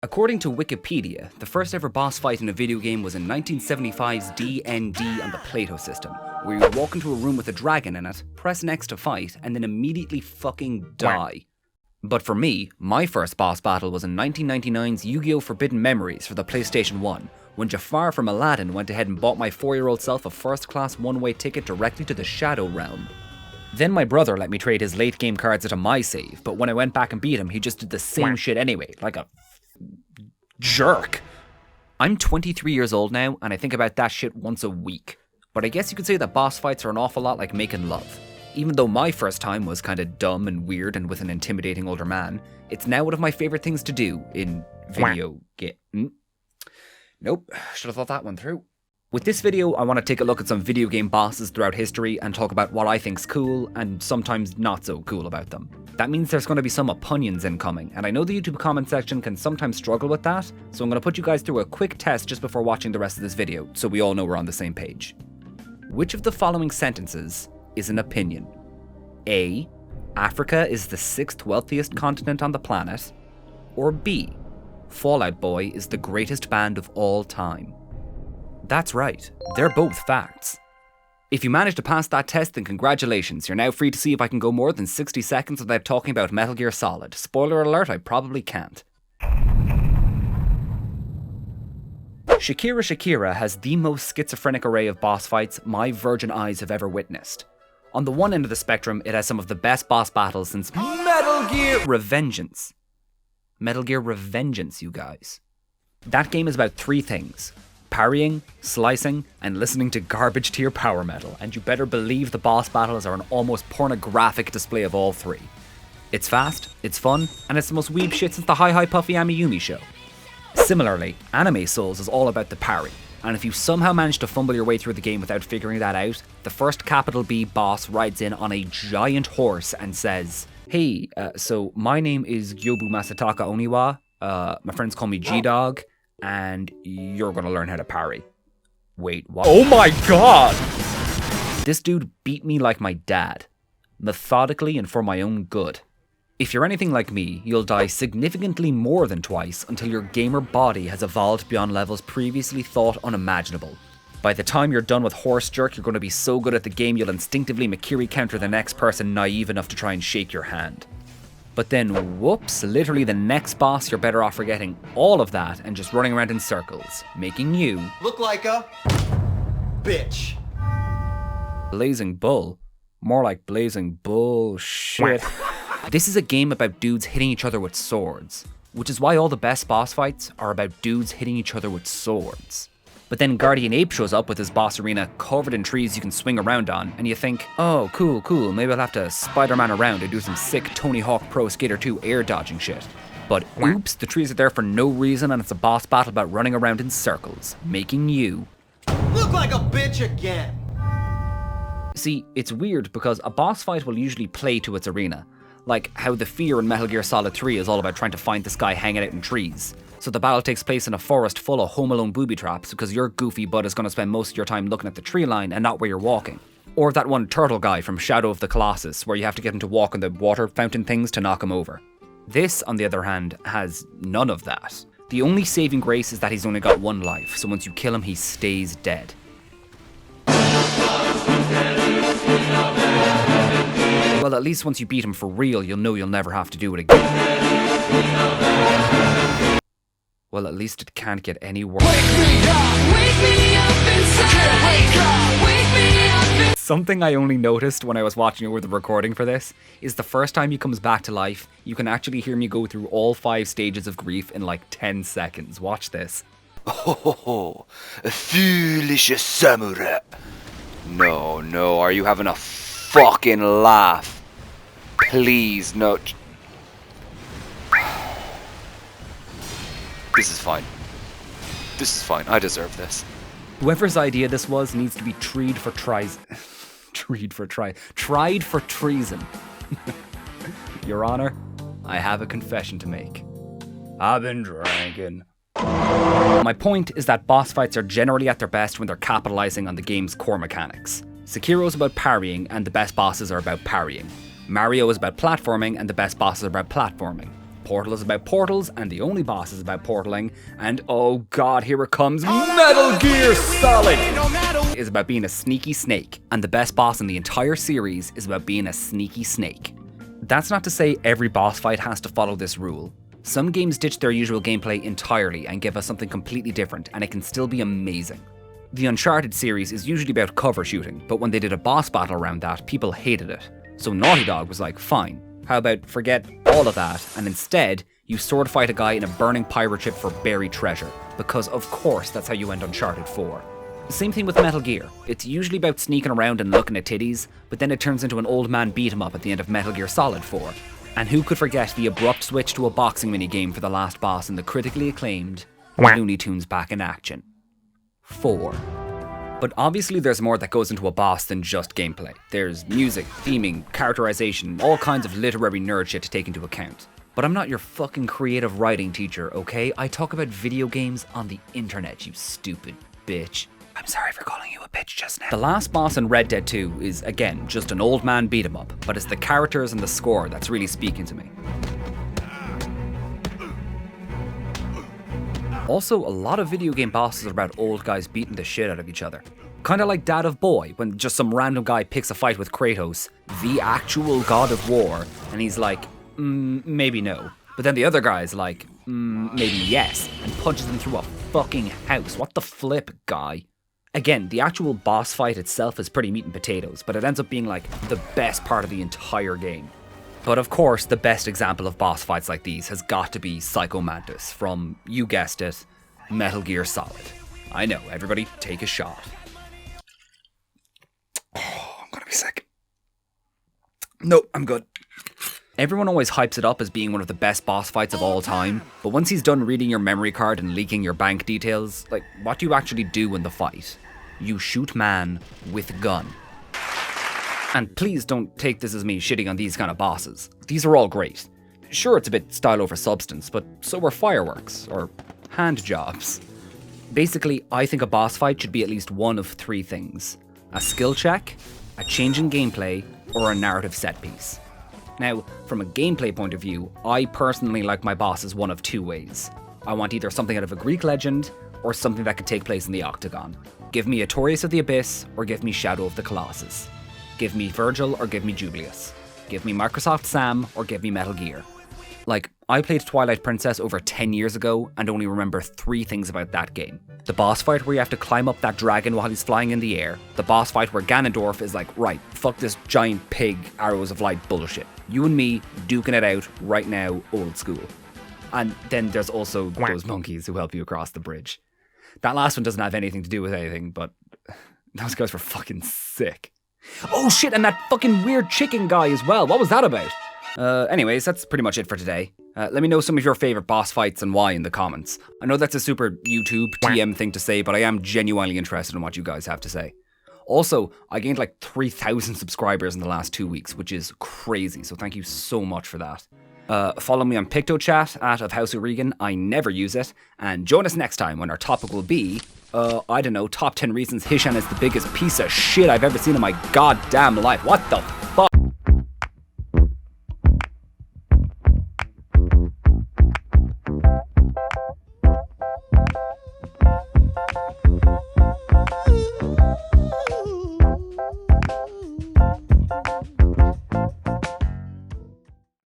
According to Wikipedia, the first ever boss fight in a video game was in 1975's D&D on the Plato system, where you would walk into a room with a dragon in it, press X to fight, and then immediately fucking die. But for me, my first boss battle was in 1999's Yu-Gi-Oh! Forbidden Memories for the PlayStation 1, when Jafar from Aladdin went ahead and bought my 4-year-old self a first-class one-way ticket directly to the Shadow Realm. Then my brother let me trade his late-game cards into my save, but when I went back and beat him, he just did the same shit anyway, like a jerk. I'm 23 years old now, and I think about that shit once a week. But I guess you could say that boss fights are an awful lot like making love. Even though my first time was kinda dumb and weird and with an intimidating older man, it's now one of my favorite things to do in video game. Nope, should have thought that one through. With this video, I want to take a look at some video game bosses throughout history and talk about what I think's cool and sometimes not so cool about them. That means there's going to be some opinions incoming, and I know the YouTube comment section can sometimes struggle with that, so I'm going to put you guys through a quick test just before watching the rest of this video, so we all know we're on the same page. Which of the following sentences is an opinion? A. Africa is the 6th wealthiest continent on the planet. Or B. Fall Out Boy is the greatest band of all time. That's right, they're both facts. If you managed to pass that test, then congratulations, you're now free to see if I can go more than 60 seconds without talking about Metal Gear Solid. Spoiler alert, I probably can't. Sekiro has the most schizophrenic array of boss fights my virgin eyes have ever witnessed. On the one end of the spectrum, it has some of the best boss battles since Metal Gear Revengeance. Metal Gear Revengeance, you guys. That game is about 3 things. Parrying, slicing, and listening to garbage tier power metal, and you better believe the boss battles are an almost pornographic display of all 3. It's fast, it's fun, and it's the most weeb shit since the Hi Puffy Amiyumi show. Similarly, Anime Souls is all about the parry, and if you somehow manage to fumble your way through the game without figuring that out, the first capital B boss rides in on a giant horse and says, "Hey, so my name is Gyobu Masataka Oniwa, my friends call me G-Dog, and you're gonna learn how to parry." Wait, what? Oh my god! This dude beat me like my dad. Methodically and for my own good. If you're anything like me, you'll die significantly more than twice until your gamer body has evolved beyond levels previously thought unimaginable. By the time you're done with Horse Jerk, you're gonna be so good at the game you'll instinctively Makiri counter the next person naive enough to try and shake your hand. But then, whoops, literally the next boss, you're better off forgetting all of that and just running around in circles, making you look like a bitch. Blazing Bull. More like Blazing Bullshit. This is a game about dudes hitting each other with swords, which is why all the best boss fights are about dudes hitting each other with swords. But then Guardian Ape shows up with his boss arena covered in trees you can swing around on, and you think, oh, cool, maybe I'll have to Spider-Man around and do some sick Tony Hawk Pro Skater 2 air dodging shit. But oops, the trees are there for no reason and it's a boss battle about running around in circles, making you look like a bitch again. See, it's weird because a boss fight will usually play to its arena, like how the fear in Metal Gear Solid 3 is all about trying to find this guy hanging out in trees. So the battle takes place in a forest full of Home Alone booby traps because your goofy butt is going to spend most of your time looking at the tree line and not where you're walking. Or that one turtle guy from Shadow of the Colossus where you have to get him to walk on the water fountain things to knock him over. This, on the other hand, has none of that. The only saving grace is that he's only got 1 life, so once you kill him he stays dead. Well, at least once you beat him for real, you'll know you'll never have to do it again. Well, at least it can't get any worse. Wake me up inside. Wake me up. Something I only noticed when I was watching over the recording for this is the first time he comes back to life, you can actually hear me go through all 5 stages of grief in like 10 seconds. Watch this. Oh, a foolish samurai. No, are you having a fucking laugh? Please, no. This is fine, I deserve this. Whoever's idea this was needs to be tried for treason. Your Honor, I have a confession to make. I've been drinking. My point is that boss fights are generally at their best when they're capitalizing on the game's core mechanics. Sekiro is about parrying and the best bosses are about parrying. Mario is about platforming and the best bosses are about platforming. Portal is about portals, and the only boss is about portaling, and oh god, here it comes, Metal Gear Solid! Is about being a sneaky snake, and the best boss in the entire series is about being a sneaky snake. That's not to say every boss fight has to follow this rule. Some games ditch their usual gameplay entirely and give us something completely different, and it can still be amazing. The Uncharted series is usually about cover shooting, but when they did a boss battle around that, people hated it. So Naughty Dog was like, fine, how about forget all of that, and instead, you sword fight a guy in a burning pirate ship for buried treasure, because of course that's how you end Uncharted 4. Same thing with Metal Gear. It's usually about sneaking around and looking at titties, but then it turns into an old man beat 'em up at the end of Metal Gear Solid 4. And who could forget the abrupt switch to a boxing minigame for the last boss in the critically acclaimed Looney Tunes Back in Action 4. But obviously there's more that goes into a boss than just gameplay. There's music, theming, characterization, all kinds of literary nerd shit to take into account. But I'm not your fucking creative writing teacher, okay? I talk about video games on the internet, you stupid bitch. I'm sorry for calling you a bitch just now. The last boss in Red Dead 2 is, again, just an old man beat 'em up, but it's the characters and the score that's really speaking to me. Also, a lot of video game bosses are about old guys beating the shit out of each other. Kinda like Dad of Boy, when just some random guy picks a fight with Kratos, the actual god of war, and he's like, maybe no. But then the other guy's like, maybe yes, and punches him through a fucking house. What the flip, guy? Again, the actual boss fight itself is pretty meat and potatoes, but it ends up being like the best part of the entire game. But of course, the best example of boss fights like these has got to be Psycho Mantis from, you guessed it, Metal Gear Solid. I know, everybody take a shot. Oh, I'm gonna be sick. Nope, I'm good. Everyone always hypes it up as being one of the best boss fights of all time, but once he's done reading your memory card and leaking your bank details, like, what do you actually do in the fight? You shoot man with gun. And please don't take this as me shitting on these kind of bosses. These are all great. Sure, it's a bit style over substance, but so are fireworks, or hand jobs. Basically, I think a boss fight should be at least one of three things. A skill check, a change in gameplay, or a narrative set piece. Now, from a gameplay point of view, I personally like my bosses one of two ways. I want either something out of a Greek legend, or something that could take place in the Octagon. Give me Artorias of the Abyss, or give me Shadow of the Colossus. Give me Virgil, or give me Julius. Give me Microsoft Sam, or give me Metal Gear. Like, I played Twilight Princess over 10 years ago, and only remember 3 things about that game. The boss fight where you have to climb up that dragon while he's flying in the air. The boss fight where Ganondorf is like, right, fuck this giant pig arrows of light bullshit. You and me duking it out right now, old school. And then there's also those monkeys who help you across the bridge. That last one doesn't have anything to do with anything, but those guys were fucking sick. Oh shit, and that fucking weird chicken guy as well. What was that about? Anyways, that's pretty much it for today. Let me know some of your favorite boss fights and why in the comments. I know that's a super YouTube TM thing to say, but I am genuinely interested in what you guys have to say. Also, I gained like 3,000 subscribers in the last 2 weeks, which is crazy, so thank you so much for that. Follow me on PictoChat @ House O'Regan. I never use it. And join us next time when our topic will be, I don't know, top 10 reasons Hishan is the biggest piece of shit I've ever seen in my goddamn life. What the